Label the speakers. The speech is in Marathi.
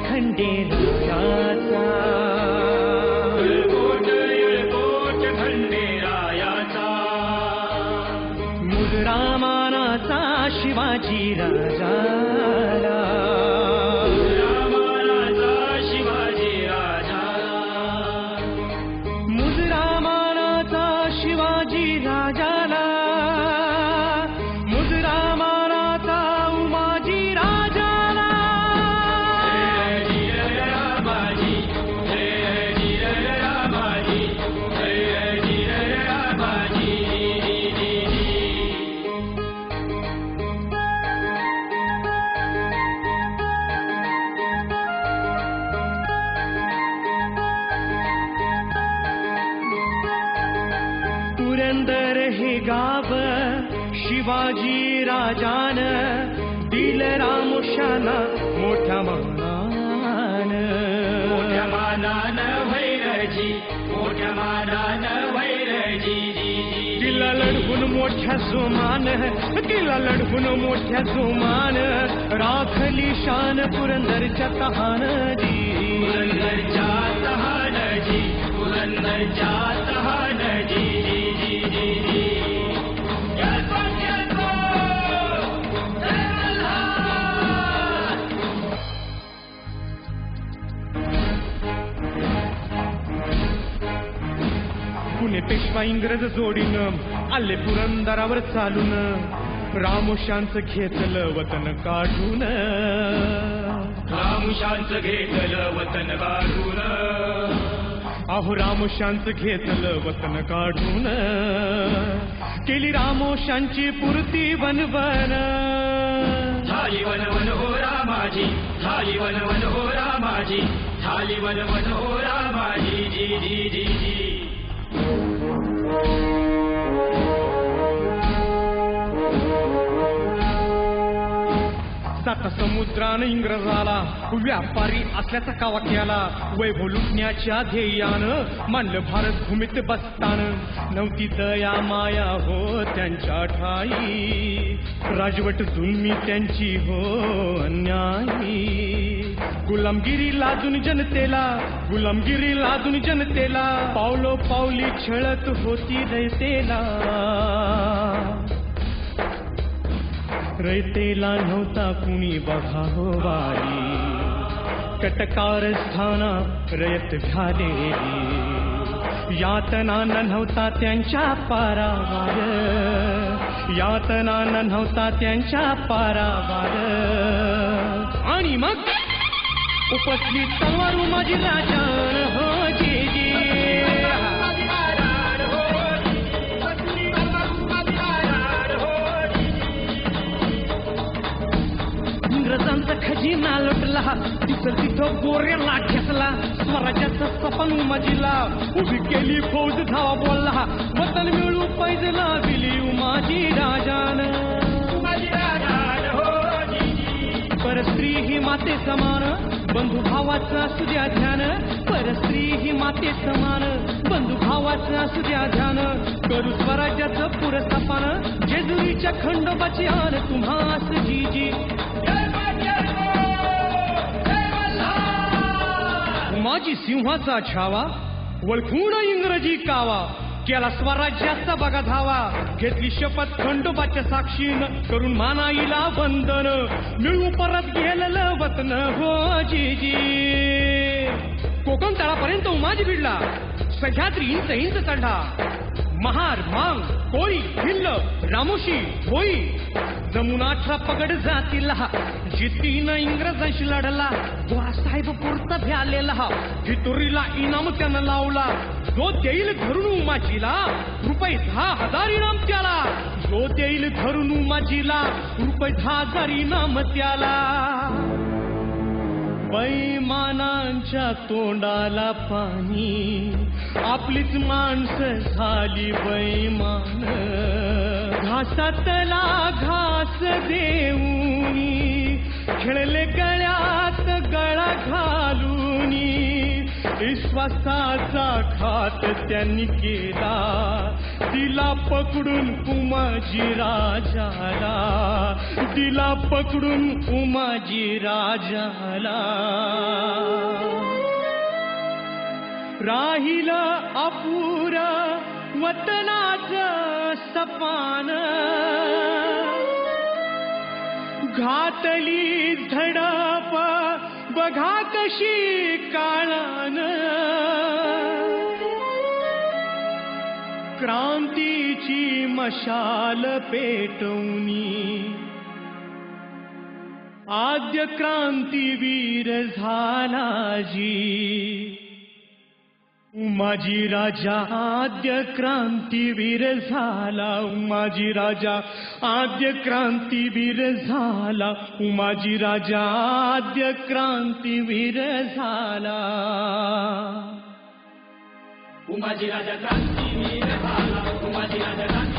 Speaker 1: खंडेरायाचा
Speaker 2: येळकोट खंडेरायाचा
Speaker 1: मुद्रामानाचा शिवाजी राजाला
Speaker 2: रामानाचा शिवाजी राजाला
Speaker 1: मुद्रामानाचा शिवाजी राजाला मुद्रामानाचा उमाजी राजाला
Speaker 2: जय जय रामाजी जय जय रामाजी जय जय रामाजी
Speaker 1: पुरंदर हे गाव शिवाजी राजान दिल रामोशाला मोठ्या
Speaker 2: मोठ्या
Speaker 1: मानान
Speaker 2: मानान भैरजी मोठ्या मानान भैरजी
Speaker 1: किल्ला लढवून मोठ्या जोमान किल्ला लढवून मोठ्या जोमान राखली शान पुरंदरच्या तहानजी
Speaker 2: पुरंदरच्या तहानजी पुरंदरच्या तहानजी
Speaker 1: पुणे पेशवा इंग्रज जोडीनं आले पुरंदरावर चालून रामोशांचं घेतलं वतन काढून
Speaker 2: रामुशांचं घेतलं वतन काढून
Speaker 1: अहो रामोशांचं घेतलं वतन काढून केली रामोशांची पुरती वनवन
Speaker 2: झाली वन वन हो रामाजी झाली वन वन हो रामाजी झाली वन वन हो रामाजी जी जी जी जी
Speaker 1: सात समुद्रानं इंग्रजाला व्यापारी असल्याचा कावा केला वैभव लुटण्याच्या ध्येयानं मानलं भारत भूमीत बसतानं नव्हती दया माया हो त्यांच्या ठाई राजवट जुलमी त्यांची हो अन्यायी गुलामगिरी लादून जनतेला पावलो पावली छळत होती रयतेला नव्हता कुणी बघा हो वारी कटकार स्थाना रयत झालेली यातना नव्हता त्यांच्या पारावार आणि मग उपसली तलवार माझी राजान हो जी जी इंग्रजांचा खजिना लुटला तिथं तिथं गोऱ्याला ठेचला स्वराज्याचं सपन उमाजीला उभी केली फौज धावा बोलला वतन मिळू पैजला दिली उमाजी राजान परस्त्री ही माते समान बंधू भावाचं असू द्या ध्यान परस्त्री ही माते समान बंधू भावाचं असू द्या ध्यान करू स्वराज्याचं पुरस्थापन जेजुरीच्या खंडोबाची आन तुम्हास जी जी माझी सिंहाचा छावा वळखून इंग्रजी कावा केला स्वराज्याचा बघा धावा घेतली शपथ खंडोबाच्या साक्षीनं करून मानाईला वंदन मिळू परत गेलेलं वतन हो जी जी कोकण तळापर्यंत उमाजी भिडला सह्याद्री इंच चढला महार मांग कोळी भिल्ल रामोशी होई जमुनाच्या पगड जातीला जितीनं इंग्रजांशी लढला साहेब पुरता भ्यालेला जितुरीला इनाम त्यानं लावला जो देईल धरून उमाजीला ₹10,000 इनाम त्याला जो देईल धरून उमाजीला ₹10,000 इनाम त्याला बैमानांच्या तोंडाला पाणी आपलीच माणसं झाली बैमान घासातला घास देऊनी खेळले गळ्यात गळा घालूनी विश्वासाचा घात त्यांनी केला दिला पकडून उमाजी राजाला, दिला पकडून उमाजी राजाला. राहिला अपुरा वतनाचं सपान, घातली धडप बघा कशी काळान. क्रांतीची मशाल पेटवणी आद्य क्रांतीवीर झाला जी. उमाजी राजा आद्य क्रांतीवीर झाला, उमाजी राजा आद्य क्रांतीवीर झाला, उमाजी राजा आद्य क्रांतीवीर झाला.
Speaker 2: उमाजी राजा क्रांतीवीर झाला, उमाजी राजा